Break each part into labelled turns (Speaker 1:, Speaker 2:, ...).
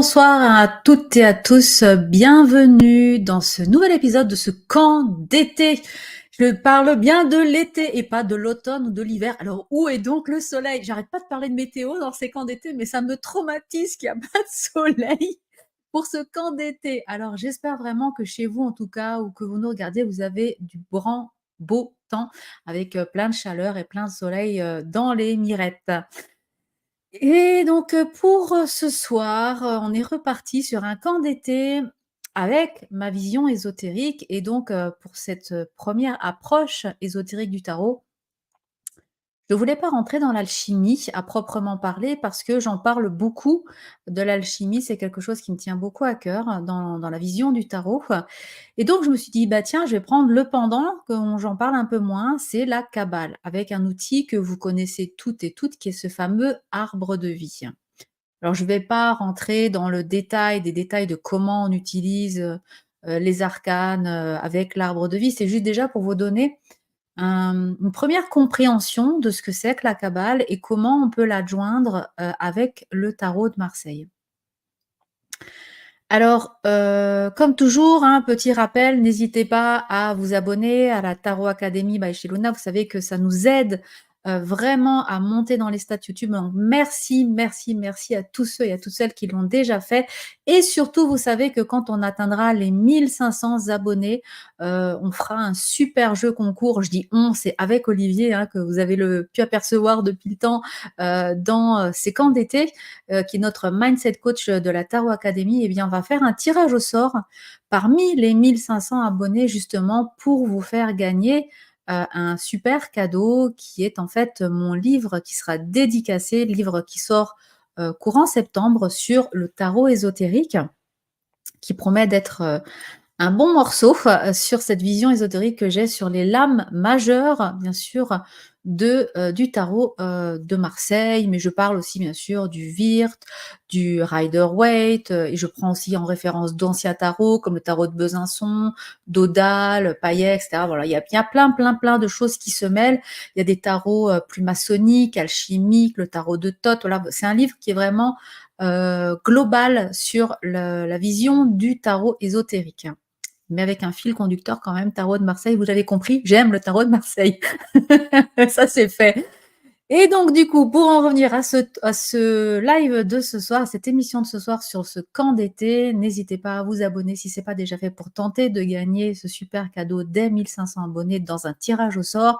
Speaker 1: Bonsoir à toutes et à tous, bienvenue dans ce nouvel épisode de ce camp d'été. Je parle bien de l'été et pas de l'automne ou de l'hiver. Alors où est donc le soleil? J'arrête pas de parler de météo dans ces camps d'été, mais ça me traumatise qu'il n'y a pas de soleil pour ce camp d'été. Alors j'espère vraiment que chez vous en tout cas, ou que vous nous regardez, vous avez du grand beau temps avec plein de chaleur et plein de soleil dans les mirettes. Et donc, pour, ce soir, on est reparti sur un camp d'été avec ma vision ésotérique et donc, pour cette, 1re approche ésotérique du tarot, je voulais pas rentrer dans l'alchimie à proprement parler parce que j'en parle beaucoup de l'alchimie. C'est quelque chose qui me tient beaucoup à cœur dans la vision du tarot et donc je me suis dit: «Bah, tiens, je vais prendre le pendant, qu'on j'en parle un peu moins, c'est la cabale», avec un outil que vous connaissez toutes et toutes qui est ce fameux arbre de vie. Alors je ne vais pas rentrer dans le détail des détails de comment on utilise, les arcanes, avec l'arbre de vie. C'est juste déjà pour vous donner une première compréhension de ce que c'est que la cabale et comment on peut l'adjoindre, avec le tarot de Marseille. Alors, comme toujours, hein, petit rappel, n'hésitez pas à vous abonner à la Tarot Academy by chez Luna. Vous savez que ça nous aide, vraiment à monter dans les stats YouTube. Donc merci, merci, merci à tous ceux et à toutes celles qui l'ont déjà fait et surtout, vous savez que quand on atteindra les 1 500 abonnés, on fera un super jeu concours. Je dis «on», c'est avec Olivier, hein, que vous avez pu apercevoir depuis le temps, dans, ces camps d'été qui est notre mindset coach de la Tarot Academy, eh bien, on va faire un tirage au sort parmi les 1 500 abonnés justement pour vous faire gagner un super cadeau qui est en fait mon livre qui sera dédicacé, livre qui sort courant septembre sur le tarot ésotérique, qui promet d'être un bon morceau sur cette vision ésotérique que j'ai sur les lames majeures, bien sûr, du tarot de Marseille, mais je parle aussi, bien sûr, du Wirth, du Rider-Waite, et je prends aussi en référence d'anciens tarots comme le tarot de Besançon, d'Odal, Payet, etc. Voilà, il y a plein, plein, plein de choses qui se mêlent. Il y a des tarots plus maçonniques, alchimiques, le tarot de Thoth. Voilà, c'est un livre qui est vraiment global sur la vision du tarot ésotérique, mais avec un fil conducteur quand même, tarot de Marseille, vous l'avez compris, j'aime le tarot de Marseille. Ça, c'est fait. Et donc du coup, pour en revenir à ce live de ce soir, à cette émission de ce soir sur ce camp d'été, n'hésitez pas à vous abonner si ce n'est pas déjà fait pour tenter de gagner ce super cadeau dès 1 500 abonnés dans un tirage au sort.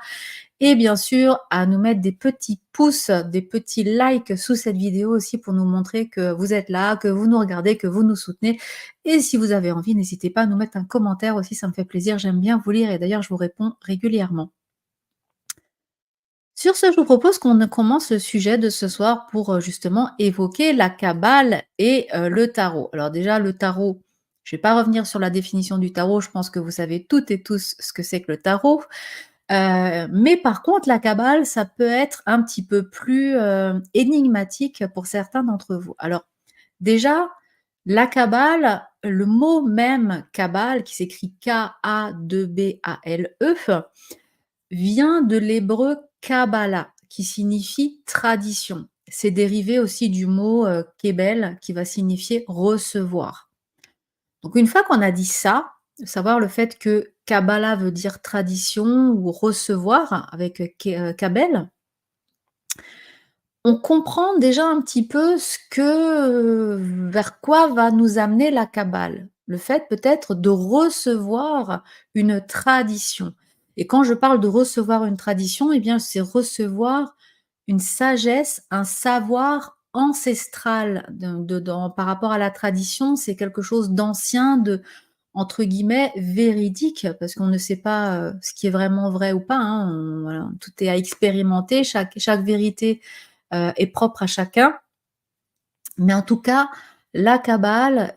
Speaker 1: Et bien sûr, à nous mettre des petits pouces, des petits likes sous cette vidéo aussi pour nous montrer que vous êtes là, que vous nous regardez, que vous nous soutenez. Et si vous avez envie, n'hésitez pas à nous mettre un commentaire aussi, ça me fait plaisir, j'aime bien vous lire et d'ailleurs je vous réponds régulièrement. Sur ce, je vous propose qu'on commence le sujet de ce soir pour justement évoquer la cabale et le tarot. Alors déjà, le tarot, je ne vais pas revenir sur la définition du tarot, je pense que vous savez toutes et tous ce que c'est que le tarot. Mais par contre, la cabale, ça peut être un petit peu plus énigmatique pour certains d'entre vous. Alors déjà, la cabale, le mot même cabale, qui s'écrit K-A-2-B-A-L-E, vient de l'hébreu Kabbalah, qui signifie tradition. C'est dérivé aussi du mot kebel, qui va signifier recevoir. Donc une fois qu'on a dit ça, savoir le fait que Kabbalah veut dire tradition ou recevoir avec Kabel, on comprend déjà un petit peu vers quoi va nous amener la Kabbale. Le fait peut-être de recevoir une tradition. Et quand je parle de recevoir une tradition, eh bien c'est recevoir une sagesse, un savoir ancestral par rapport à la tradition. C'est quelque chose d'ancien, de entre guillemets «véridique» parce qu'on ne sait pas, ce qui est vraiment vrai ou pas, hein. Voilà, tout est à expérimenter, chaque vérité est propre à chacun. Mais en tout cas, la cabale,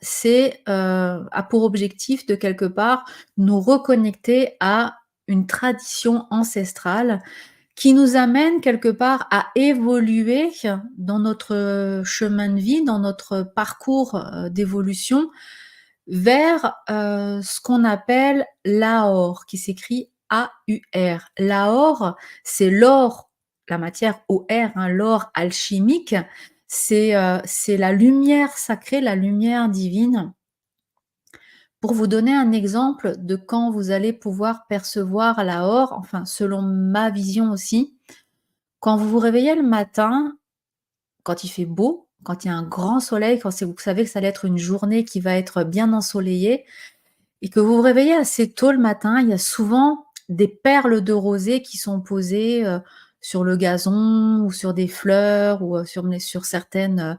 Speaker 1: a pour objectif de quelque part nous reconnecter à une tradition ancestrale qui nous amène quelque part à évoluer dans notre chemin de vie, dans notre parcours, d'évolution vers, ce qu'on appelle l'Aor, qui s'écrit A-U-R. L'Aor, c'est l'or, la matière OR, hein, l'or alchimique. C'est la lumière sacrée, la lumière divine. Pour vous donner un exemple de quand vous allez pouvoir percevoir la Hors, enfin selon ma vision aussi, quand vous vous réveillez le matin, quand il fait beau, quand il y a un grand soleil, quand vous savez que ça allait être une journée qui va être bien ensoleillée et que vous vous réveillez assez tôt le matin, il y a souvent des perles de rosée qui sont posées, sur le gazon ou sur des fleurs ou, sur certaines,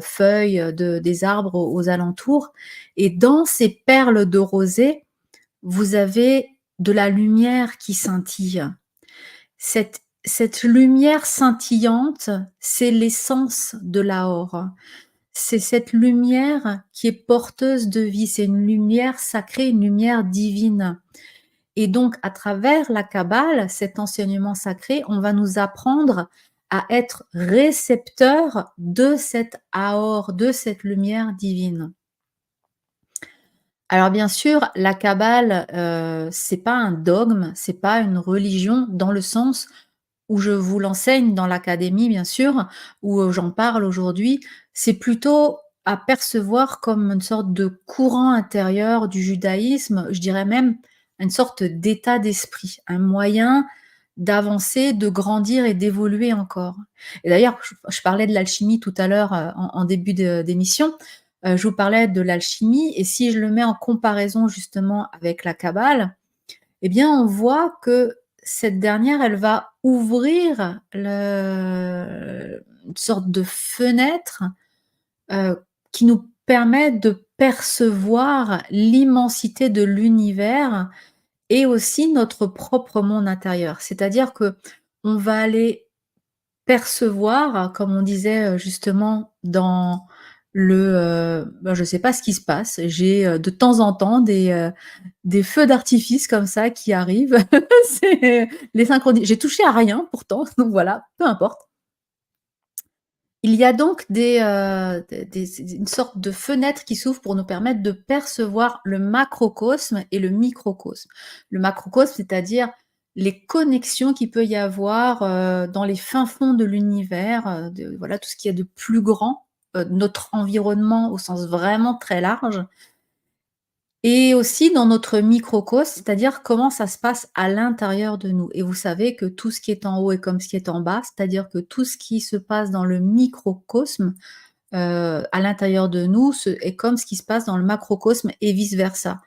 Speaker 1: feuilles, des arbres aux alentours, et dans ces perles de rosée, vous avez de la lumière qui scintille. Cette lumière scintillante, c'est l'essence de l'Aor. C'est cette lumière qui est porteuse de vie, c'est une lumière sacrée, une lumière divine. Et donc, à travers la Kabbale, cet enseignement sacré, on va nous apprendre à être récepteurs de cette Aor, de cette lumière divine. Alors bien sûr, la Kabbale, c'est pas un dogme, c'est pas une religion dans le sens où je vous l'enseigne dans l'académie bien sûr, où, j'en parle aujourd'hui. C'est plutôt à percevoir comme une sorte de courant intérieur du judaïsme, je dirais même une sorte d'état d'esprit, un moyen d'avancer, de grandir et d'évoluer encore. Et d'ailleurs, je parlais de l'alchimie tout à l'heure, en début d'émission. Je vous parlais de l'alchimie, et si je le mets en comparaison justement avec la Kabbale, eh bien, on voit que cette dernière, elle va ouvrir une sorte de fenêtre, qui nous permet de percevoir l'immensité de l'univers et aussi notre propre monde intérieur. C'est-à-dire que on va aller percevoir, comme on disait, justement dans je sais pas ce qui se passe. J'ai, de temps en temps des feux d'artifice comme ça qui arrivent. C'est les j'ai touché à rien pourtant, donc voilà, peu importe. Il y a donc une sorte de fenêtre qui s'ouvre pour nous permettre de percevoir le macrocosme et le microcosme. Le macrocosme, c'est-à-dire les connexions qu'il peut y avoir, dans les fins fonds de l'univers, voilà, tout ce qu'il y a de plus grand, notre environnement au sens vraiment très large. Et aussi dans notre microcosme, c'est-à-dire comment ça se passe à l'intérieur de nous. Et vous savez que tout ce qui est en haut est comme ce qui est en bas, c'est-à-dire que tout ce qui se passe dans le microcosme, à l'intérieur de nous, est comme ce qui se passe dans le macrocosme et vice versa.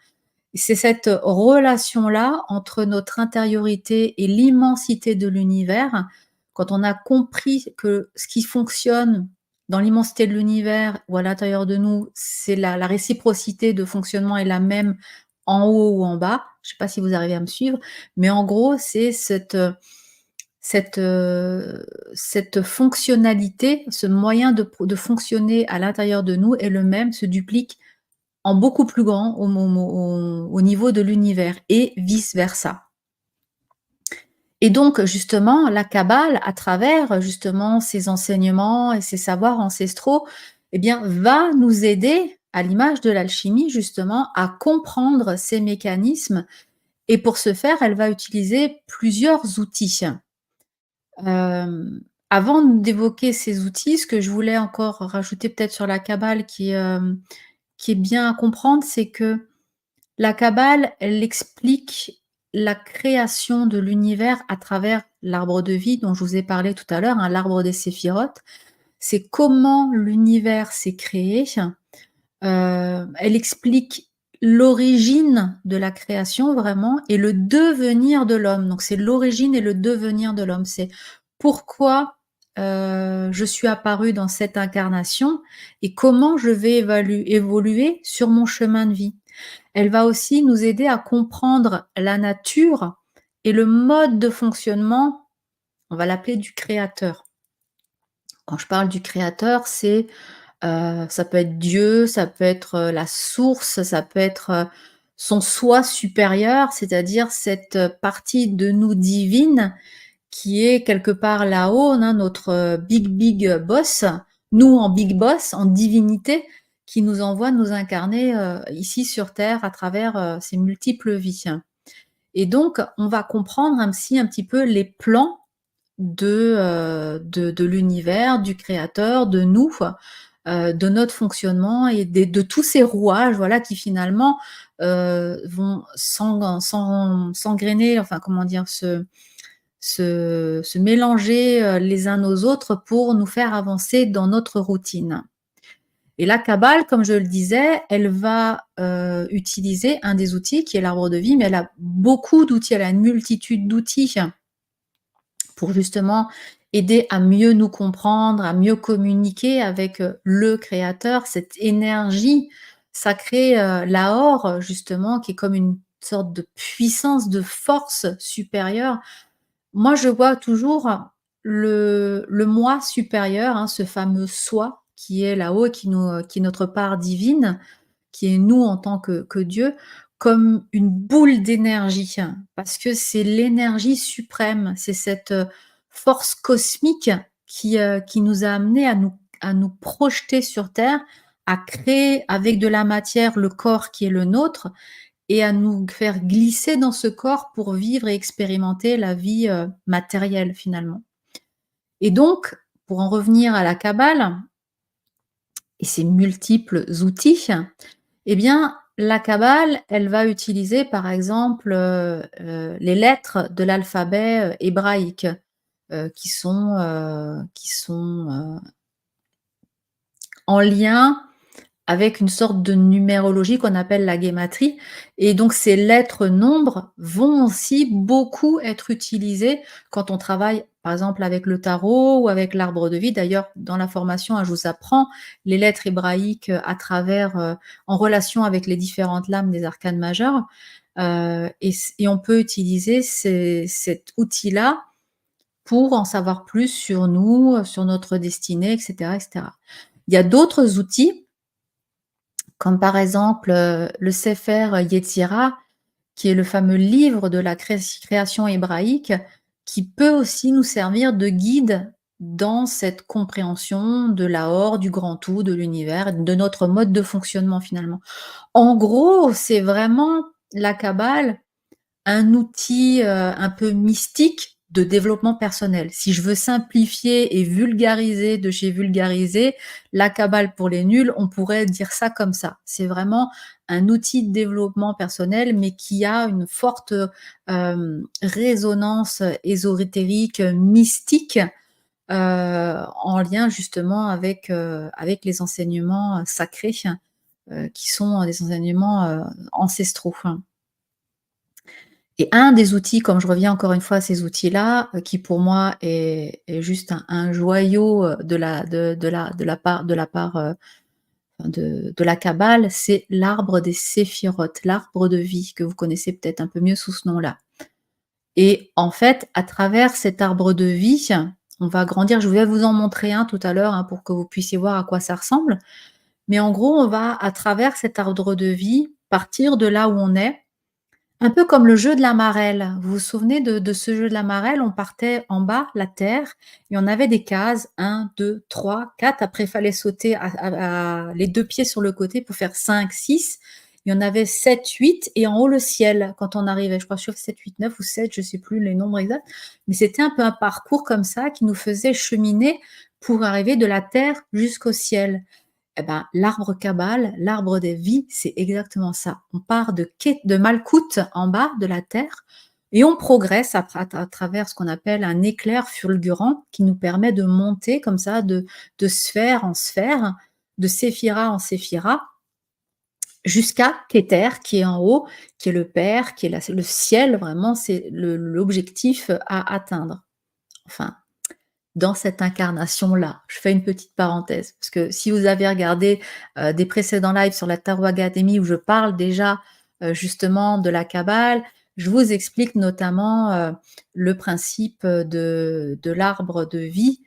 Speaker 1: Et c'est cette relation-là entre notre intériorité et l'immensité de l'univers, quand on a compris que ce qui fonctionne dans l'immensité de l'univers ou à l'intérieur de nous, c'est la réciprocité de fonctionnement est la même en haut ou en bas. Je ne sais pas si vous arrivez à me suivre, mais en gros, c'est cette, heu, cette fonctionnalité, ce moyen de fonctionner à l'intérieur de nous est le même, se duplique en beaucoup plus grand au niveau de l'univers et vice versa. Et donc justement, la Kabbale, à travers justement ses enseignements et ses savoirs ancestraux, eh bien, va nous aider, à l'image de l'alchimie justement, à comprendre ces mécanismes, et pour ce faire, elle va utiliser plusieurs outils. Avant d'évoquer ces outils, ce que je voulais encore rajouter peut-être sur la Kabbale qui est bien à comprendre, c'est que la Kabbale, elle explique la création de l'univers à travers l'arbre de vie dont je vous ai parlé tout à l'heure, hein, l'arbre des séphirotes. C'est comment l'univers s'est créé. Elle explique l'origine de la création vraiment et le devenir de l'homme. Donc c'est l'origine et le devenir de l'homme. C'est pourquoi, je suis apparue dans cette incarnation et comment je vais évoluer sur mon chemin de vie. Elle va aussi nous aider à comprendre la nature et le mode de fonctionnement, on va l'appeler du créateur. Quand je parle du créateur, c'est, ça peut être Dieu, ça peut être, la source, ça peut être, son soi supérieur, c'est-à-dire cette, partie de nous divine qui est quelque part là-haut, hein, notre, big boss, nous en big boss, en divinité, qui nous envoie nous incarner, ici sur terre à travers, ces multiples vies. Et donc on va comprendre ainsi un petit peu les plans de l'univers, du créateur, de nous, de notre fonctionnement et de tous ces rouages, voilà, qui finalement, vont s'engrainer, enfin, comment dire? Se mélanger, les uns aux autres pour nous faire avancer dans notre routine. Et la Kabbale, comme je le disais, elle va, utiliser un des outils qui est l'arbre de vie, mais elle a beaucoup d'outils, elle a une multitude d'outils pour justement aider à mieux nous comprendre, à mieux communiquer avec, le créateur, cette énergie sacrée, Lahor, justement, qui est comme une sorte de puissance, de force supérieure. Moi, je vois toujours le moi supérieur, hein, ce fameux soi qui est là-haut et qui est notre part divine, qui est nous en tant que Dieu, comme une boule d'énergie, parce que c'est l'énergie suprême, c'est cette, force cosmique qui nous a amenés à nous projeter sur terre, à créer avec de la matière le corps qui est le nôtre et à nous faire glisser dans ce corps pour vivre et expérimenter la vie, matérielle finalement. Et donc, pour en revenir à la Kabbale et ses multiples outils, eh bien, la Kabbale, elle va utiliser par exemple, les lettres de l'alphabet, hébraïque, qui sont en lien avec une sorte de numérologie qu'on appelle la guématrie et donc ces lettres nombres vont aussi beaucoup être utilisées quand on travaille, par exemple, avec le tarot ou avec l'arbre de vie. D'ailleurs, dans la formation, hein, je vous apprends les lettres hébraïques, à travers, en relation avec les différentes lames des arcanes majeurs, et on peut utiliser cet outil-là pour en savoir plus sur nous, sur notre destinée et cetera et cetera. Il y a d'autres outils comme par exemple, le Sefer Yetzira, qui est le fameux livre de la création hébraïque, qui peut aussi nous servir de guide dans cette compréhension de l'Aor, du grand tout, de l'univers, de notre mode de fonctionnement finalement. En gros, c'est vraiment la Kabbale un outil, un peu mystique de développement personnel. Si je veux simplifier et vulgariser de chez vulgariser, la Kabbale pour les nuls, on pourrait dire ça comme ça. C'est vraiment un outil de développement personnel, mais qui a une forte, résonance ésotérique, mystique, en lien justement avec les enseignements, sacrés, qui sont des enseignements, ancestraux. Et un des outils, comme je reviens encore une fois à ces outils-là, qui pour moi est juste un joyau, de la part, de la Kabbale, c'est l'arbre des séphirotes, l'arbre de vie, que vous connaissez peut-être un peu mieux sous ce nom-là. Et en fait, à travers cet arbre de vie, on va grandir. Je vais vous en montrer un tout à l'heure, hein, pour que vous puissiez voir à quoi ça ressemble. Mais en gros, on va, à travers cet arbre de vie, partir de là où on est, un peu comme le jeu de la marelle. Vous vous souvenez de ce jeu de la marelle? On partait en bas, la terre, et on avait des cases, 1, 2, 3, 4. Après, il fallait sauter à les 2 pieds sur le côté pour faire 5, 6. Il y en avait 7, 8 et en haut le ciel quand on arrivait. Je crois sur 7, 8, 9 ou 7, je sais plus les nombres exacts. Mais c'était un peu un parcours comme ça qui nous faisait cheminer pour arriver de la terre jusqu'au ciel. Eh ben, l'arbre Kabbale, l'arbre des vies, c'est exactement ça. On part de Malkout en bas de la terre et on progresse à travers ce qu'on appelle un éclair fulgurant qui nous permet de monter comme ça de sphère en sphère, de séphira en séphira, jusqu'à Keter qui est en haut, qui est le Père, qui est le ciel, vraiment, c'est l'objectif à atteindre. Enfin, dans cette incarnation-là. Je fais une petite parenthèse, parce que si vous avez regardé, des précédents lives sur la Tarot Academy où je parle déjà, justement de la Kabbale, je vous explique notamment, le principe, de l'arbre de vie,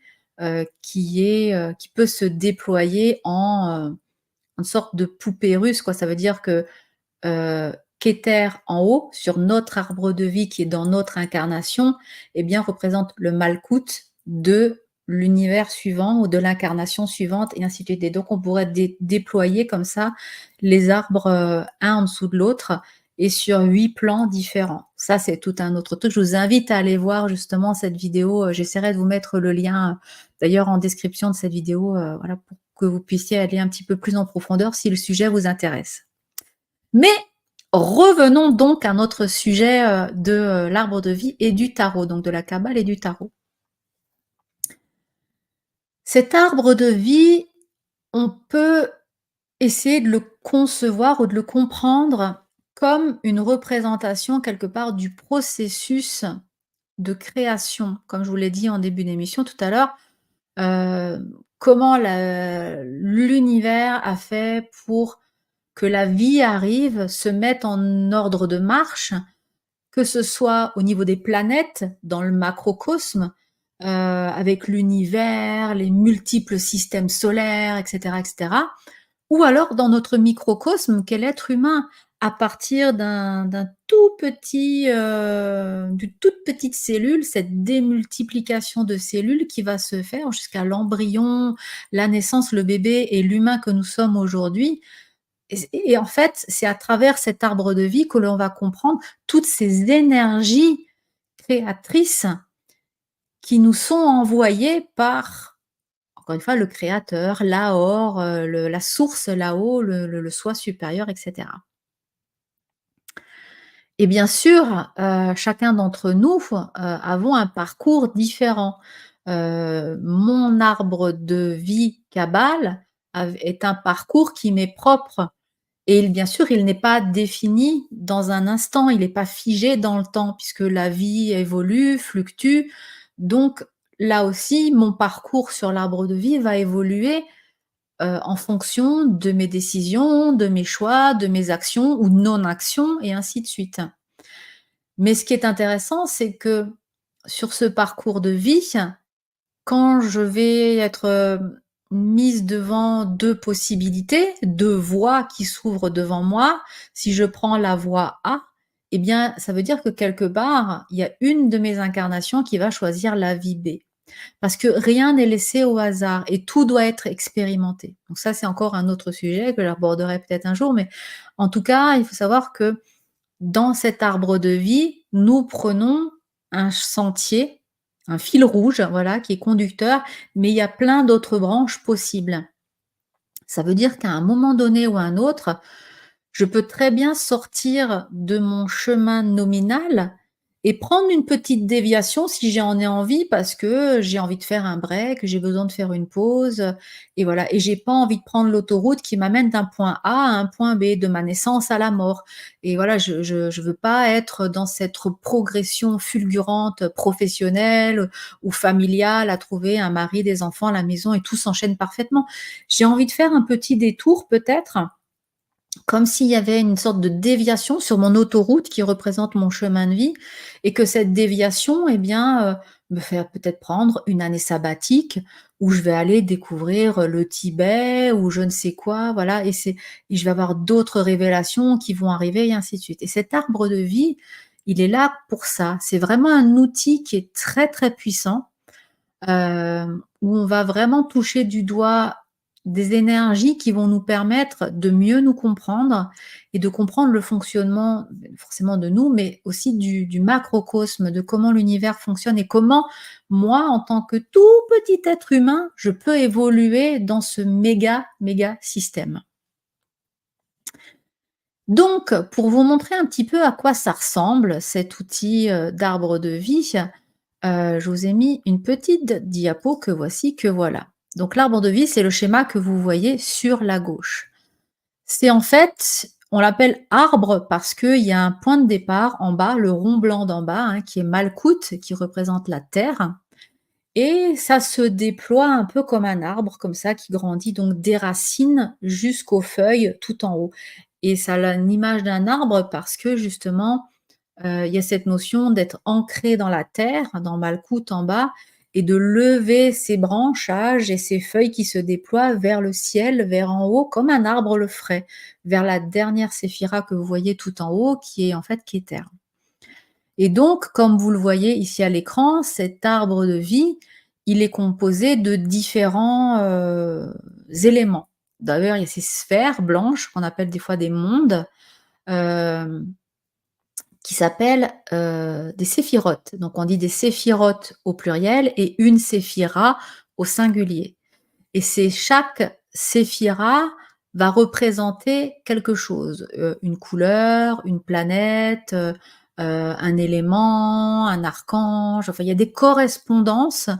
Speaker 1: qui peut se déployer en, une sorte de poupée russe, quoi. Ça veut dire que, Keter en haut, sur notre arbre de vie qui est dans notre incarnation, eh bien, représente le Malkout de l'univers suivant ou de l'incarnation suivante et ainsi de suite. Et donc, on pourrait déployer comme ça les arbres, un en dessous de l'autre et sur 8 plans différents. Ça, c'est tout un autre truc. Je vous invite à aller voir justement cette vidéo, j'essaierai de vous mettre le lien, d'ailleurs en description de cette vidéo, voilà, pour que vous puissiez aller un petit peu plus en profondeur si le sujet vous intéresse. Mais revenons donc à notre sujet, de, l'arbre de vie et du tarot, donc de la Kabbale et du tarot. Cet arbre de vie, on peut essayer de le concevoir ou de le comprendre comme une représentation quelque part du processus de création. Comme je vous l'ai dit en début d'émission tout à l'heure, comment l'univers a fait pour que la vie arrive, se mette en ordre de marche, que ce soit au niveau des planètes, dans le macrocosme, avec l'univers, les multiples systèmes solaires, et cetera, ou alors dans notre microcosme qu'est l'être humain, à partir d'un tout petit, d'une toute petite cellule, cette démultiplication de cellules qui va se faire jusqu'à l'embryon, la naissance, le bébé et l'humain que nous sommes aujourd'hui. Et en fait, c'est à travers cet arbre de vie que l'on va comprendre toutes ces énergies créatrices qui nous sont envoyées par, encore une fois, le créateur, l'Aor, la source là-haut, le soi supérieur, etc. Et bien sûr, chacun d'entre nous avons un parcours différent. Mon arbre de vie Kabbale est un parcours qui m'est propre. Et bien sûr, il n'est pas défini dans un instant, il n'est pas figé dans le temps puisque la vie évolue, fluctue. Donc là aussi, mon parcours sur l'arbre de vie va évoluer, en fonction de mes décisions, de mes choix, de mes actions ou non-actions et ainsi de suite. Mais ce qui est intéressant, c'est que sur ce parcours de vie, quand je vais être, mise devant 2 possibilités, 2 voies qui s'ouvrent devant moi, si je prends la voie A, eh bien, ça veut dire que quelque part, il y a une de mes incarnations qui va choisir la vie B. Parce que rien n'est laissé au hasard et tout doit être expérimenté. Donc ça, c'est encore un autre sujet que j'aborderai peut-être un jour, mais en tout cas, il faut savoir que dans cet arbre de vie, nous prenons un sentier, un fil rouge, voilà, qui est conducteur, mais il y a plein d'autres branches possibles. Ça veut dire qu'à un moment donné ou à un autre, je peux très bien sortir de mon chemin nominal et prendre une petite déviation si j'en ai envie parce que j'ai envie de faire un break, j'ai besoin de faire une pause, et voilà. Et j'ai pas envie de prendre l'autoroute qui m'amène d'un point A à un point B, de ma naissance à la mort. Et voilà, je veux pas être dans cette progression fulgurante professionnelle ou familiale, à trouver un mari, des enfants, la maison et tout s'enchaîne parfaitement. J'ai envie de faire un petit détour peut-être, comme s'il y avait une sorte de déviation sur mon autoroute qui représente mon chemin de vie et que cette déviation, eh bien, me fait peut-être prendre une année sabbatique où je vais aller découvrir le Tibet ou je ne sais quoi, voilà, et je vais avoir d'autres révélations qui vont arriver et ainsi de suite. Et cet arbre de vie, il est là pour ça. C'est vraiment un outil qui est très, très puissant, où on va vraiment toucher du doigt des énergies qui vont nous permettre de mieux nous comprendre et de comprendre le fonctionnement, forcément de nous, mais aussi du macrocosme, de comment l'univers fonctionne et comment moi, en tant que tout petit être humain, je peux évoluer dans ce méga, méga système. Donc, pour vous montrer un petit peu à quoi ça ressemble, cet outil, d'arbre de vie, je vous ai mis une petite diapo que voici, que voilà. Donc l'arbre de vie, c'est le schéma que vous voyez sur la gauche. C'est en fait, on l'appelle arbre parce qu'il y a un point de départ en bas, le rond blanc d'en bas, hein, qui est Malkout, qui représente la terre, et ça se déploie un peu comme un arbre, comme ça, qui grandit donc des racines jusqu'aux feuilles tout en haut. Et ça a une image d'un arbre parce que justement, il y a cette notion d'être ancré dans la terre, dans Malkout en bas, et de lever ses branchages et ses feuilles qui se déploient vers le ciel, vers en haut, comme un arbre le ferait, vers la dernière séphira que vous voyez tout en haut, qui est en fait Kéter. Et donc, comme vous le voyez ici à l'écran, cet arbre de vie, il est composé de différents éléments. D'ailleurs, il y a ces sphères blanches qu'on appelle des fois des mondes, euh, qui s'appellent, des séphirotes. Donc on dit des séphirotes au pluriel et une séphira au singulier. Et c'est chaque séphira va représenter quelque chose, une couleur, une planète, un élément, un archange, enfin il y a des correspondances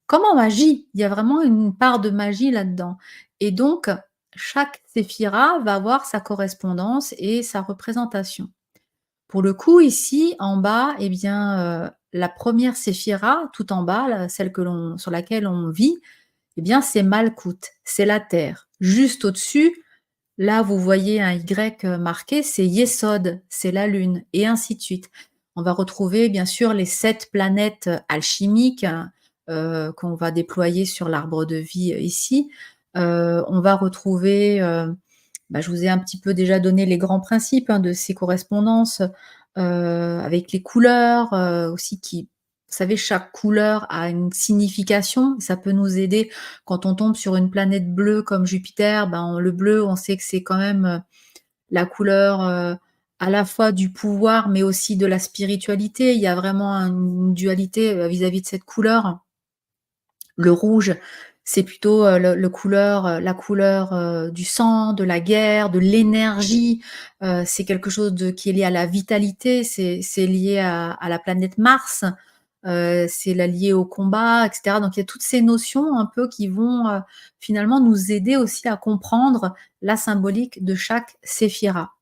Speaker 1: comme en magie. Il y a vraiment une part de magie là-dedans et donc chaque séphira va avoir sa correspondance et sa représentation. Pour le coup, ici, en bas, eh bien, la première séphira, tout en bas, là, celle que l'on sur laquelle on vit, eh bien, c'est Malkout, c'est la terre. Juste au-dessus, là, vous voyez un Y marqué, c'est Yesod, c'est la lune, et ainsi de suite. On va retrouver, bien sûr, les 7 planètes alchimiques qu'on va déployer sur l'arbre de vie ici. On va retrouver, je vous ai un petit peu déjà donné les grands principes de ces correspondances avec les couleurs aussi qui vous savez, chaque couleur a une signification. Ça peut nous aider quand on tombe sur une planète bleue comme Jupiter, le bleu, on sait que c'est quand même, la couleur, à la fois du pouvoir, mais aussi de la spiritualité. Il y a vraiment une dualité, vis-à-vis de cette couleur. Le rouge, c'est plutôt, la couleur, du sang, de la guerre, de l'énergie, c'est quelque chose qui est lié à la vitalité, c'est lié à la planète Mars, c'est la lié au combat et cetera. Donc il y a toutes ces notions un peu qui vont, finalement nous aider aussi à comprendre la symbolique de chaque séphira.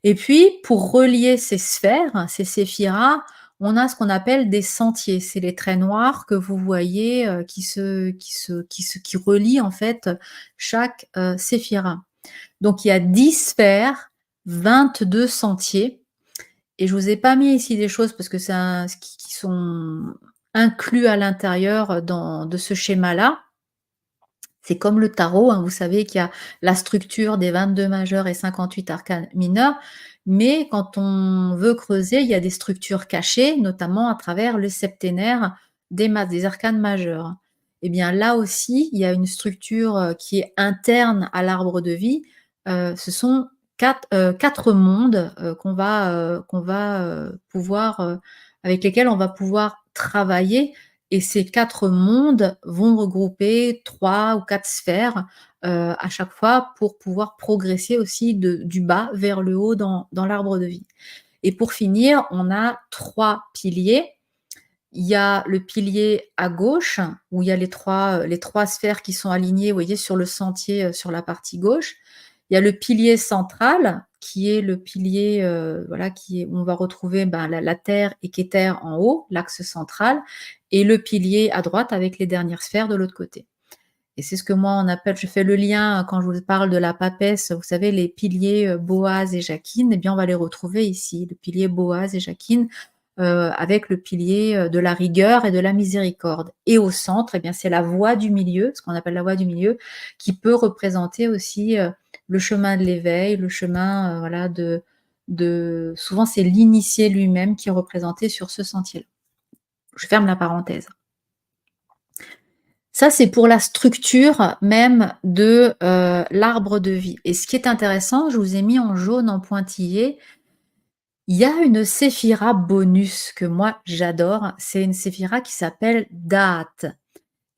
Speaker 1: Et puis, pour relier ces sphères, ces séphiras, on a ce qu'on appelle des sentiers. C'est les traits noirs que vous voyez, qui relient en fait chaque, séphira. Donc il y a 10 sphères, 22 sentiers et je vous ai pas mis ici des choses parce que c'est un qui sont inclus à l'intérieur de ce schéma-là. C'est comme le tarot, vous savez qu'il y a la structure des 22 majeurs et 58 arcanes mineurs, mais quand on veut creuser, il y a des structures cachées, notamment à travers le septénaire des arcanes majeurs. Et bien là aussi, il y a une structure, qui est interne à l'arbre de vie. Ce sont 4 mondes, avec lesquels on va pouvoir travailler et ces 4 mondes vont regrouper 3 ou 4 sphères, à chaque fois pour pouvoir progresser aussi du bas vers le haut dans l'arbre de vie. Et pour finir, on a 3 piliers. Il y a le pilier à gauche où il y a les trois sphères qui sont alignées, vous voyez, sur le sentier, sur la partie gauche. Il y a le pilier central qui est le pilier, voilà, où on va retrouver, la terre et Keter en haut, l'axe central et le pilier à droite avec les dernières sphères de l'autre côté. Et c'est ce que moi on appelle je fais le lien quand je vous parle de la papesse, vous savez les piliers, Boaz et Jachin, eh bien on va les retrouver ici, le pilier Boaz et Jachin, avec le pilier, de la rigueur et de la miséricorde. Et au centre, eh bien c'est la voie du milieu, ce qu'on appelle la voie du milieu, qui peut représenter aussi, le chemin de l'éveil, le chemin, voilà de souvent c'est l'initié lui-même qui est représenté sur ce sentier-là. Je ferme la parenthèse. Ça, c'est pour la structure même de, l'arbre de vie et ce qui est intéressant, je vous ai mis en jaune, en pointillé, il y a une séphira bonus que moi j'adore, c'est une séphira qui s'appelle Da'at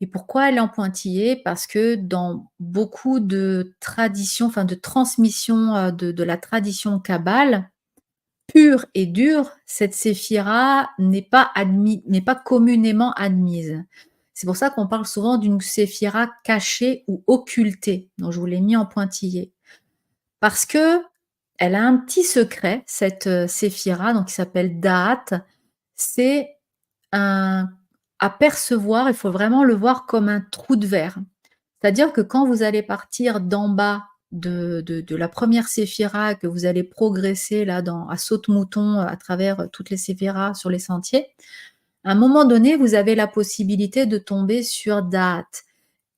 Speaker 1: et pourquoi elle est en pointillé? Parce que dans beaucoup de traditions, enfin de transmission, de la tradition kabbale, pure et dure, cette séphira n'est pas communément admise. C'est pour ça qu'on parle souvent d'une séphira cachée ou occultée, donc je vous l'ai mis en pointillé. Parce que elle a un petit secret, cette, séphira, donc qui s'appelle Da'at, c'est un à percevoir, il faut vraiment le voir comme un trou de verre. C'est-à-dire que quand vous allez partir d'en bas de la première séphira, que vous allez progresser là à saute-mouton à travers, toutes les séphiras sur les sentiers, à un moment donné, vous avez la possibilité de tomber sur Da'at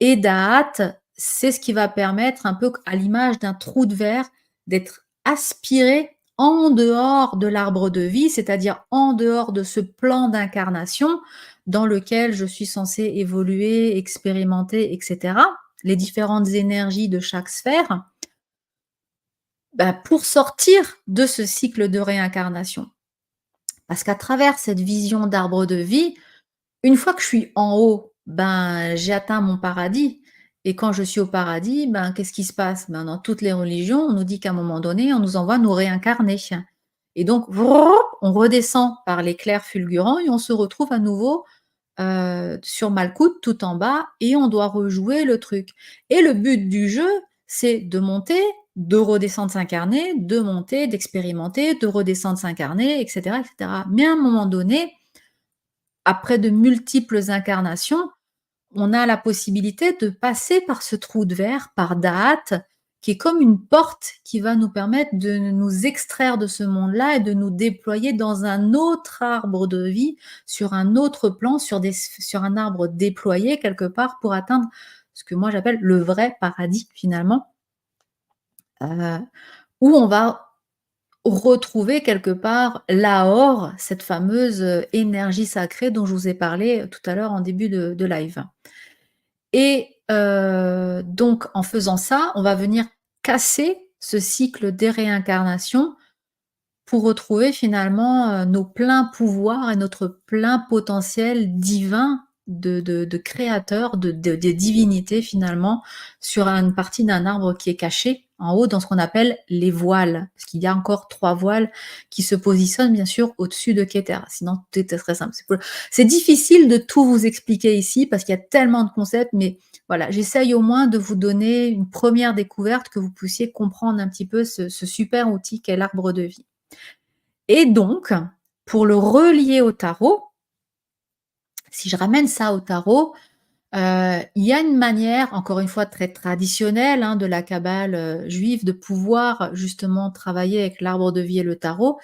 Speaker 1: et Da'at, c'est ce qui va permettre un peu à l'image d'un trou de verre, d'être aspiré en dehors de l'arbre de vie, c'est-à-dire en dehors de ce plan d'incarnation dans lequel je suis censée évoluer, expérimenter et cetera, les différentes énergies de chaque sphère, pour sortir de ce cycle de réincarnation. Parce qu'à travers cette vision d'arbre de vie, une fois que je suis en haut, ben, j'ai atteint mon paradis et quand je suis au paradis, ben, qu'est-ce qui se passe? Ben, dans toutes les religions, on nous dit qu'à un moment donné, on nous envoie nous réincarner et donc vrrop, on redescend par l'éclair fulgurant et on se retrouve à nouveau, sur Malkout tout en bas et on doit rejouer le truc et le but du jeu, c'est de monter, de redescendre s'incarner, de monter, d'expérimenter, de redescendre s'incarner et cetera et cetera. Mais à un moment donné, après de multiples incarnations, on a la possibilité de passer par ce trou de verre, par Da'at, qui est comme une porte qui va nous permettre de nous extraire de ce monde-là et de nous déployer dans un autre arbre de vie, sur un autre plan, sur un arbre déployé quelque part pour atteindre ce que moi j'appelle le vrai paradis finalement, heu, où on va retrouver quelque part l'Aor, cette fameuse, énergie sacrée dont je vous ai parlé, tout à l'heure en début de live. Et donc en faisant ça, on va venir casser ce cycle des réincarnations pour retrouver finalement, nos pleins pouvoirs et notre plein potentiel divin de créateur, de divinité finalement, sur une partie d'un arbre qui est caché en haut dans ce qu'on appelle les voiles. Parce qu'il y a encore 3 voiles qui se positionnent bien sûr au-dessus de Keter. Sinon tout était très simple. C'est difficile de tout vous expliquer ici parce qu'il y a tellement de concepts, mais voilà, j'essaye au moins de vous donner une première découverte, que vous puissiez comprendre un petit peu ce super outil qu'est l'arbre de vie. Et donc, pour le relier au tarot, si je ramène ça au tarot, il y a une manière, encore une fois très traditionnelle, hein, de la kabbale, juive, de pouvoir justement travailler avec l'arbre de vie et le tarot,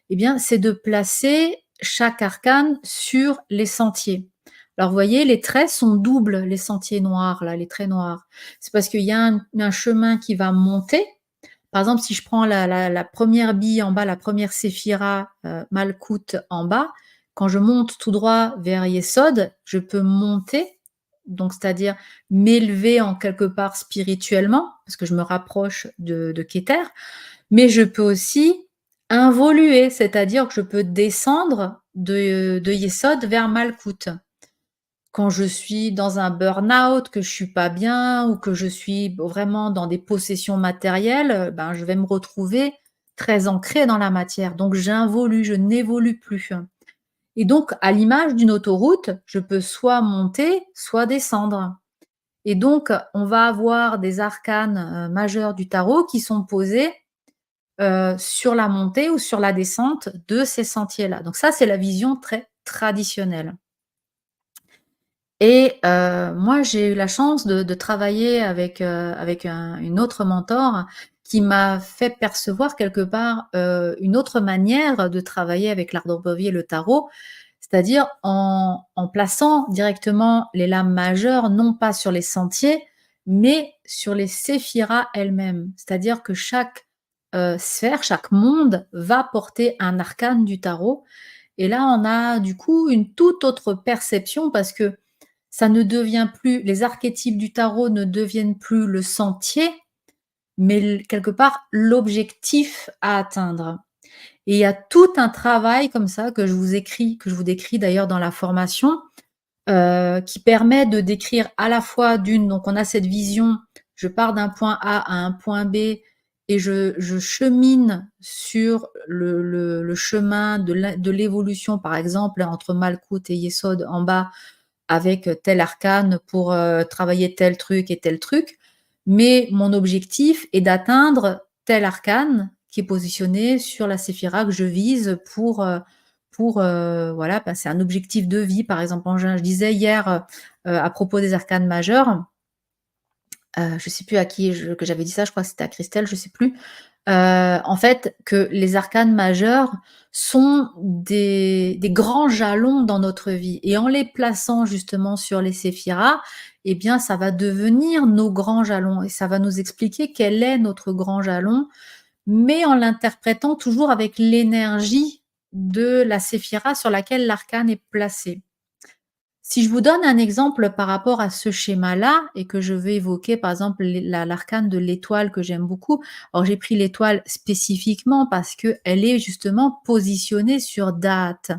Speaker 1: eh bien, c'est de placer chaque arcane sur les sentiers. Alors vous voyez, les traits sont doubles, les sentiers noirs là, les traits noirs. C'est parce qu'il y a un chemin qui va monter. Par exemple, si je prends la 1re bille en bas, la 1re séphira, Malkout en bas, quand je monte tout droit vers Yesod, je peux monter, donc c'est-à-dire m'élever en quelque part spirituellement, parce que je me rapproche de Keter, mais je peux aussi involuer, c'est-à-dire que je peux descendre de Yesod vers Malkout. Quand je suis dans un burn-out, que je suis pas bien ou que je suis vraiment dans des possessions matérielles, ben, je vais me retrouver très ancrée dans la matière. Donc j'involue, je n'évolue plus et donc à l'image d'une autoroute, je peux soit monter, soit descendre et donc on va avoir des arcanes, majeurs du tarot qui sont posés, sur la montée ou sur la descente de ces sentiers-là. Donc ça, c'est la vision très traditionnelle. Et moi, j'ai eu la chance de travailler avec une autre mentor qui m'a fait percevoir quelque part, une autre manière de travailler avec l'art d'Orbevier et le tarot. C'est-à-dire en plaçant directement les lames majeures, non pas sur les sentiers, mais sur les séphiras elles-mêmes. C'est-à-dire que chaque, sphère, chaque monde va porter un arcane du tarot et là, on a du coup une toute autre perception parce que ça ne devient plus les archétypes du tarot ne deviennent plus le sentier, mais quelque part l'objectif à atteindre. Et il y a tout un travail comme ça que je vous décris d'ailleurs dans la formation, qui permet de décrire à la fois donc on a cette vision, je pars d'un point A à un point B et je chemine sur le chemin de l'évolution, par exemple, entre Malkout et Yesod en bas, avec tel arcane pour travailler tel truc et tel truc. Mais mon objectif est d'atteindre tel arcane qui est positionné sur la séphira que je vise voilà, bah, c'est un objectif de vie. Par exemple, je disais hier à propos des arcanes majeurs, je sais plus à qui que j'avais dit ça, je crois que c'était à Christelle, je sais plus. En fait, que les arcanes majeurs sont des grands jalons dans notre vie et en les plaçant justement sur les séphiras, eh bien, ça va devenir nos grands jalons et ça va nous expliquer quel est notre grand jalon, mais en l'interprétant toujours avec l'énergie de la séphira sur laquelle l'arcane est placé. Si je vous donne un exemple par rapport à ce schéma-là et que je veux évoquer par exemple l'arcane de l'étoile que j'aime beaucoup. Alors j'ai pris l'étoile spécifiquement parce qu'elle est justement positionnée sur date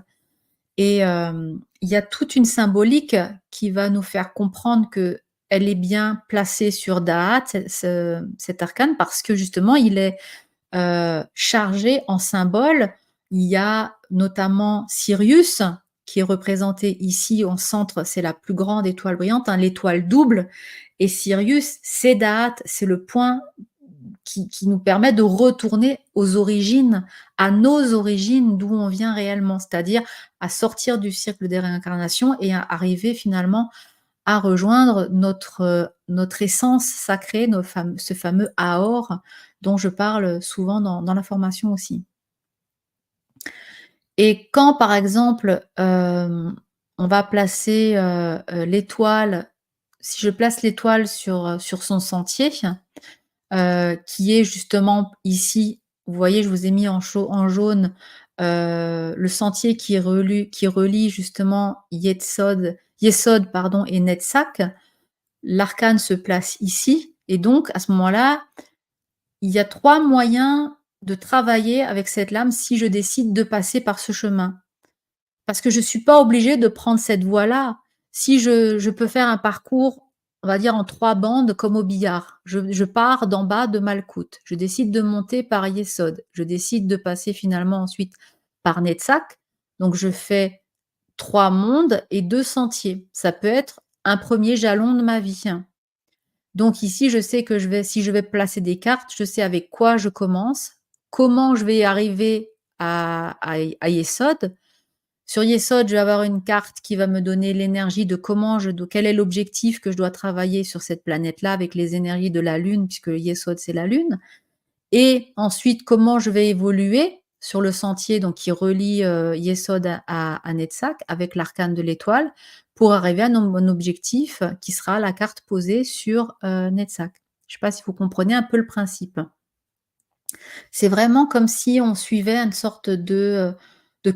Speaker 1: et il y a toute une symbolique qui va nous faire comprendre que elle est bien placée sur date, cet arcane, parce que justement il est chargé en symboles. Il y a notamment Sirius, qui est représenté ici en centre, c'est la plus grande étoile brillante, hein, l'étoile double. Et Sirius, c'est Date, c'est le point qui nous permet de retourner aux origines, à nos origines, d'où on vient réellement, c'est-à-dire à sortir du cercle des réincarnations et à arriver finalement à rejoindre notre essence sacrée, ce fameux Aor dont je parle souvent dans la formation aussi. Et quand par exemple, on va placer, l'étoile, si je place l'étoile sur son sentier, qui est justement ici, vous voyez, je vous ai mis en jaune, le sentier qui relie justement Yesod pardon et Netzach. L'arcane se place ici et donc à ce moment-là, il y a 3 moyens de travailler avec cette lame si je décide de passer par ce chemin. Parce que je suis pas obligée de prendre cette voie-là. Si je peux faire un parcours, on va dire en 3 bandes comme au billard. Je pars d'en bas de Malkout. Je décide de monter par Yesod. Je décide de passer finalement ensuite par Netzach. Donc je fais 3 mondes et 2 sentiers. Ça peut être un premier jalon de ma vie. Donc ici, je sais que si je vais placer des cartes, je sais avec quoi je commence, comment je vais arriver à Yesod. Sur Yesod, je vais avoir une carte qui va me donner l'énergie de quel est l'objectif que je dois travailler sur cette planète-là avec les énergies de la Lune, puisque Yesod, c'est la Lune. Et ensuite, comment je vais évoluer sur le sentier donc qui relie Yesod à Netzach avec l'arcane de l'étoile pour arriver à mon objectif qui sera la carte posée sur Netzach. Je ne sais pas si vous comprenez un peu le principe. C'est vraiment comme si on suivait une sorte de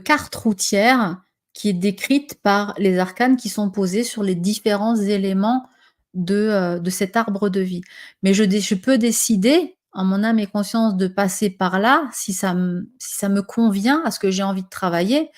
Speaker 1: carte routière qui est décrite par les arcanes qui sont posés sur les différents éléments de cet arbre de vie. Mais je peux décider, en mon âme et conscience, de passer par là si ça me convient à ce que j'ai envie de travailler.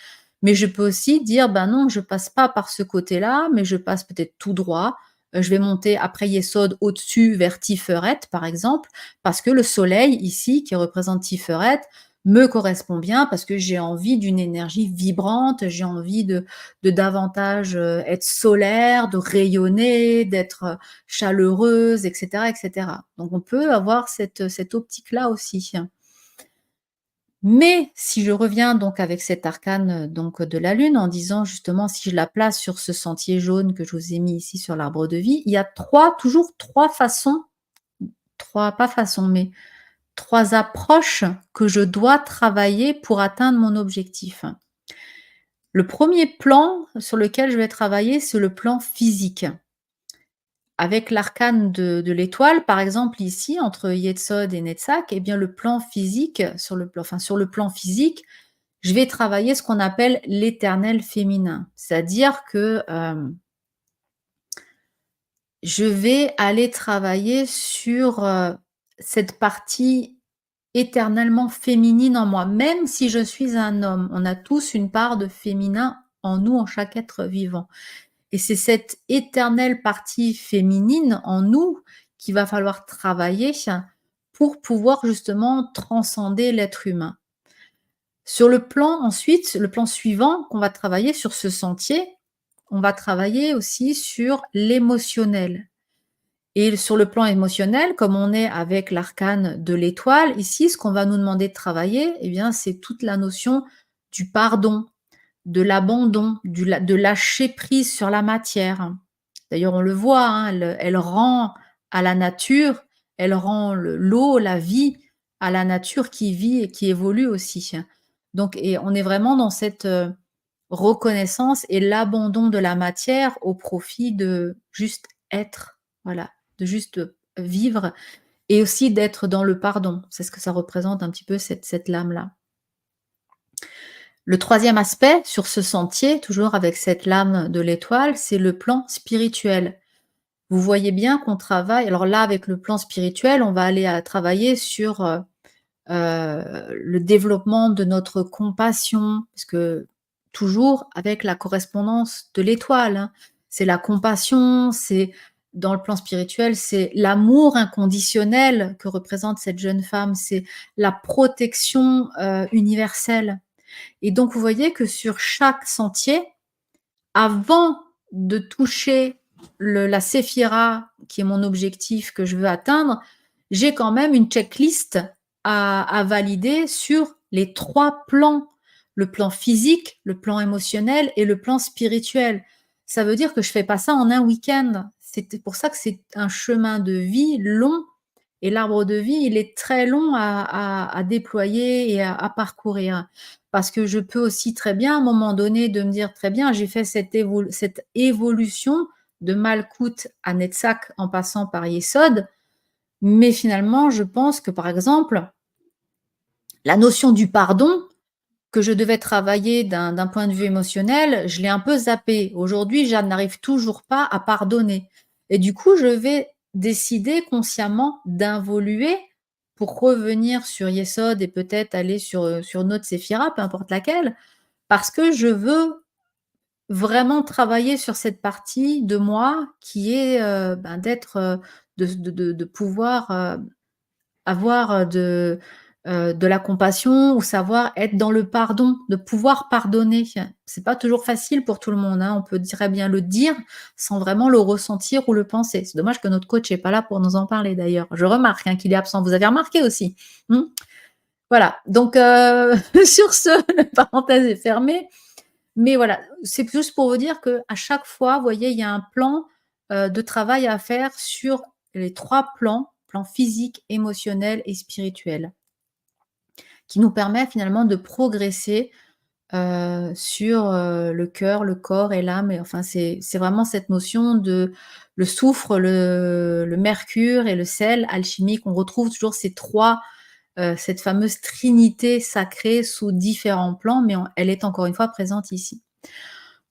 Speaker 1: Mais je peux aussi dire: «Ben non, je passe pas par ce côté-là, mais je passe peut-être tout droit, je vais monter après Yesod au-dessus vers Tiferet», par exemple, parce que le soleil ici, qui représente Tiferet, me correspond bien parce que j'ai envie d'une énergie vibrante, j'ai envie de davantage être solaire, de rayonner, d'être chaleureuse, etc., etc. Donc on peut avoir cette optique-là aussi. Mais si je reviens donc avec cet arcane donc de la Lune en disant justement si je la place sur ce sentier jaune que je vous ai mis ici sur l'arbre de vie, il y a toujours trois façons, trois pas façons, mais 3 approches que je dois travailler pour atteindre mon objectif. Le premier plan sur lequel je vais travailler, c'est le plan physique. Avec l'arcane de l'étoile, par exemple ici, entre Yesod et Netzach, eh bien le plan physique, sur le plan physique, je vais travailler ce qu'on appelle l'éternel féminin. C'est-à-dire que, je vais aller travailler sur, cette partie éternellement féminine en moi, même si je suis un homme. On a tous une part de féminin en nous, en chaque être vivant. Et c'est cette éternelle partie féminine en nous qu'il va falloir travailler pour pouvoir justement transcender l'être humain. Sur le plan ensuite, le plan suivant qu'on va travailler sur ce sentier, on va travailler aussi sur l'émotionnel. Et sur le plan émotionnel, comme on est avec l'arcane de l'étoile, ici, ce qu'on va nous demander de travailler, eh bien, c'est toute la notion du pardon, de l'abandon, de lâcher prise sur la matière. D'ailleurs, on le voit, hein, elle rend à la nature, elle rend l'eau, la vie à la nature qui vit et qui évolue aussi. Donc, et on est vraiment dans cette reconnaissance et l'abandon de la matière au profit de juste être, voilà, de juste vivre et aussi d'être dans le pardon. C'est ce que ça représente un petit peu cette lame-là. Le troisième aspect sur ce sentier, toujours avec cette lame de l'étoile, c'est le plan spirituel. Vous voyez bien qu'on travaille alors là, avec le plan spirituel, on va aller travailler sur, le développement de notre compassion, parce que toujours avec la correspondance de l'étoile, hein. C'est la compassion, c'est dans le plan spirituel, c'est l'amour inconditionnel que représente cette jeune femme, c'est la protection, universelle. Et donc vous voyez que sur chaque sentier, avant de toucher la séphira, qui est mon objectif que je veux atteindre, j'ai quand même une checklist à valider sur les 3 plans. Le plan physique, le plan émotionnel et le plan spirituel. Ça veut dire que je fais pas ça en un week-end. C'est pour ça que c'est un chemin de vie long et l'arbre de vie, il est très long à déployer et à parcourir. Parce que je peux aussi très bien, à un moment donné, de me dire: «Très bien, j'ai fait cette évolution de Malkout à Netzach en passant par Yesod», mais finalement, je pense que, par exemple, la notion du pardon, que je devais travailler d'un point de vue émotionnel, je l'ai un peu zappé. Aujourd'hui, je n'arrive toujours pas à pardonner et du coup, je vais décider consciemment d'involuer pour revenir sur Yesod et peut-être aller sur une autre séphira, peu importe laquelle, parce que je veux vraiment travailler sur cette partie de moi qui est, d'être, de pouvoir, avoir, de la compassion ou savoir être dans le pardon, de pouvoir pardonner. C'est pas toujours facile pour tout le monde, hein. On peut très bien le dire sans vraiment le ressentir ou le penser. C'est dommage que notre coach est pas là pour nous en parler d'ailleurs. Je remarque, hein, qu'il est absent. Vous avez remarqué aussi? Mmh? Voilà, donc sur ce, la parenthèse est fermée, mais voilà, c'est juste pour vous dire qu'à chaque fois, vous voyez, il y a un plan, de travail à faire sur les 3 plans, plan physique, émotionnel et spirituel, qui nous permet finalement de progresser, sur, le cœur, le corps et l'âme et enfin c'est vraiment cette notion de le soufre, le mercure et le sel alchimique. On retrouve toujours ces 3, cette fameuse trinité sacrée sous différents plans, mais elle est encore une fois présente ici.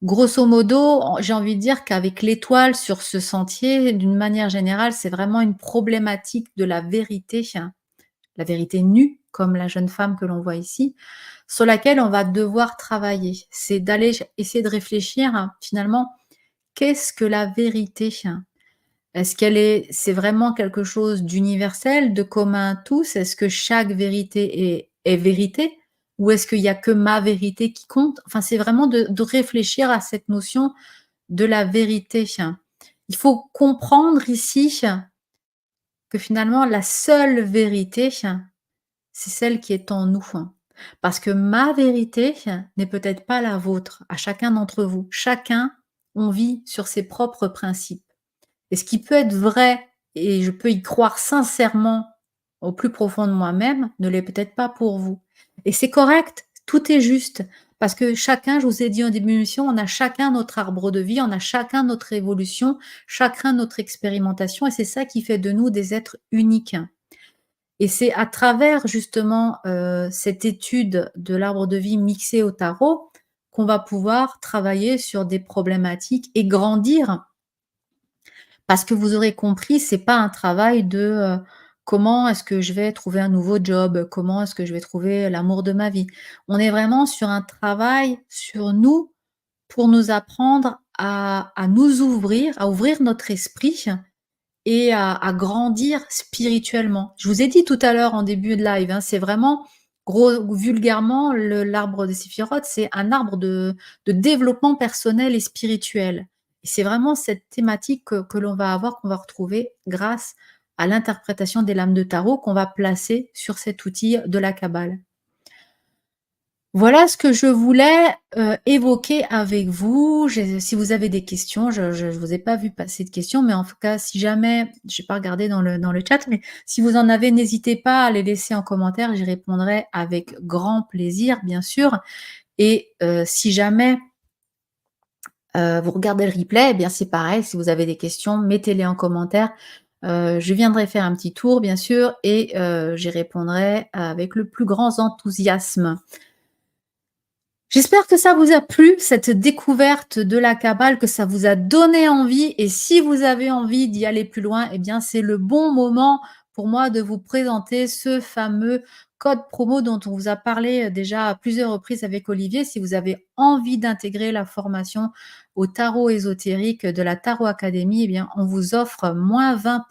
Speaker 1: Grosso modo, j'ai envie de dire qu'avec l'étoile sur ce sentier, d'une manière générale, c'est vraiment une problématique de la vérité nue, comme la jeune femme que l'on voit ici, sur laquelle on va devoir travailler. C'est d'aller essayer de réfléchir, hein, finalement, qu'est-ce que la vérité? Est-ce qu'elle c'est vraiment quelque chose d'universel, de commun à tous? Est-ce que chaque vérité est vérité? Ou est-ce qu'il y a que ma vérité qui compte? Enfin, c'est vraiment de réfléchir à cette notion de la vérité. Il faut comprendre ici que finalement la seule vérité, c'est celle qui est en nous. Parce que ma vérité n'est peut-être pas la vôtre, à chacun d'entre vous. Chacun, on vit sur ses propres principes. Et ce qui peut être vrai et je peux y croire sincèrement au plus profond de moi-même, ne l'est peut-être pas pour vous. Et c'est correct, tout est juste. Parce que chacun, je vous ai dit en début d'émission, on a chacun notre arbre de vie, on a chacun notre évolution, chacun notre expérimentation, et c'est ça qui fait de nous des êtres uniques. Et c'est à travers justement, cette étude de l'arbre de vie mixé au tarot, qu'on va pouvoir travailler sur des problématiques et grandir. Parce que vous aurez compris, c'est pas un travail de, comment est-ce que je vais trouver un nouveau job? Comment est-ce que je vais trouver l'amour de ma vie? On est vraiment sur un travail sur nous, pour nous apprendre à nous ouvrir, à ouvrir notre esprit et à grandir spirituellement. Je vous ai dit tout à l'heure en début de live, hein, c'est vraiment gros vulgairement l'arbre des séphirotes, c'est un arbre de développement personnel et spirituel. Et c'est vraiment cette thématique que l'on va avoir, qu'on va retrouver grâce à l'interprétation des lames de tarot qu'on va placer sur cet outil de la Kabbale. Voilà ce que je voulais, évoquer avec vous. Si vous avez des questions, je vous ai pas vu passer de questions, mais en tout cas, si jamais j'ai pas regardé dans le chat, mais si vous en avez, n'hésitez pas à les laisser en commentaire, j'y répondrai avec grand plaisir, bien sûr. Et si jamais, vous regardez le replay, eh bien, c'est pareil, si vous avez des questions, mettez-les en commentaire. Je viendrai faire un petit tour, bien sûr, et j'y répondrai avec le plus grand enthousiasme. J'espère que ça vous a plu, cette découverte de la cabale, que ça vous a donné envie et si vous avez envie d'y aller plus loin, eh bien, c'est le bon moment pour moi de vous présenter ce fameux code promo dont on vous a parlé, déjà à plusieurs reprises avec Olivier. Si vous avez envie d'intégrer la formation au tarot ésotérique de la Tarot Academy, eh bien, on vous offre moins 20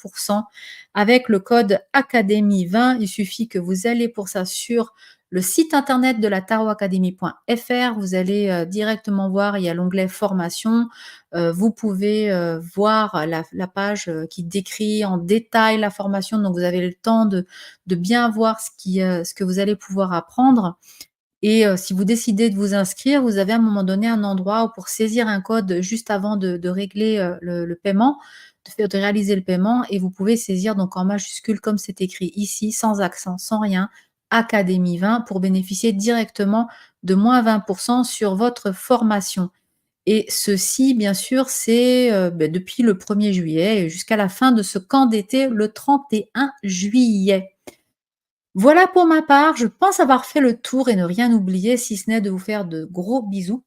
Speaker 1: avec le code académie20. Il suffit que vous allez pour ça sur le site internet de la tarotacademy.fr. Vous allez directement voir, il y a l'onglet formation. Vous pouvez voir la page qui décrit en détail la formation. Donc, vous avez le temps de bien voir ce que vous allez pouvoir apprendre. Et si vous décidez de vous inscrire, vous avez à un moment donné un endroit où pour saisir un code juste avant de régler le paiement, de réaliser le paiement et vous pouvez saisir donc en majuscule comme c'est écrit ici, sans accent, sans rien, Académie 20 pour bénéficier directement de moins 20 sur votre formation. Et ceci, bien sûr, c'est depuis le 1er juillet jusqu'à la fin de ce camp d'été, le 31 juillet. Voilà pour ma part, je pense avoir fait le tour et ne rien oublier, si ce n'est de vous faire de gros bisous,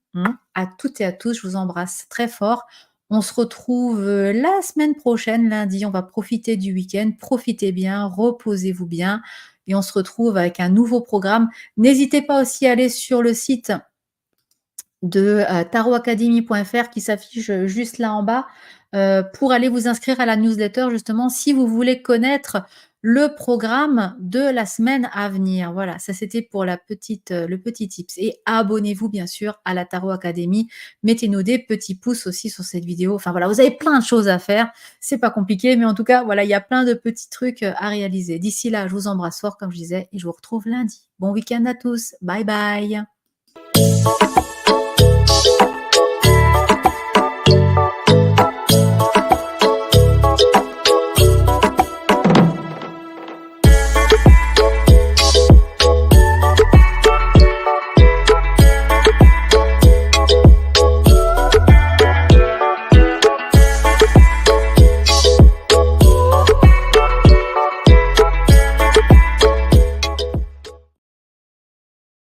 Speaker 1: à toutes et à tous. Je vous embrasse très fort. On se retrouve, la semaine prochaine, lundi. On va profiter du week-end. Profitez bien, reposez-vous bien et on se retrouve avec un nouveau programme. N'hésitez pas aussi à aller sur le site de tarotacademy.fr qui s'affiche juste là en bas pour aller vous inscrire à la newsletter justement si vous voulez connaître le programme de la semaine à venir. Voilà, ça c'était pour le petit tips. Et abonnez-vous bien sûr à la Tarot Academy. Mettez-nous des petits pouces aussi sur cette vidéo. Enfin voilà, vous avez plein de choses à faire. C'est pas compliqué, mais en tout cas, voilà, il y a plein de petits trucs à réaliser. D'ici là, je vous embrasse fort comme je disais et je vous retrouve lundi. Bon week-end à tous. Bye bye.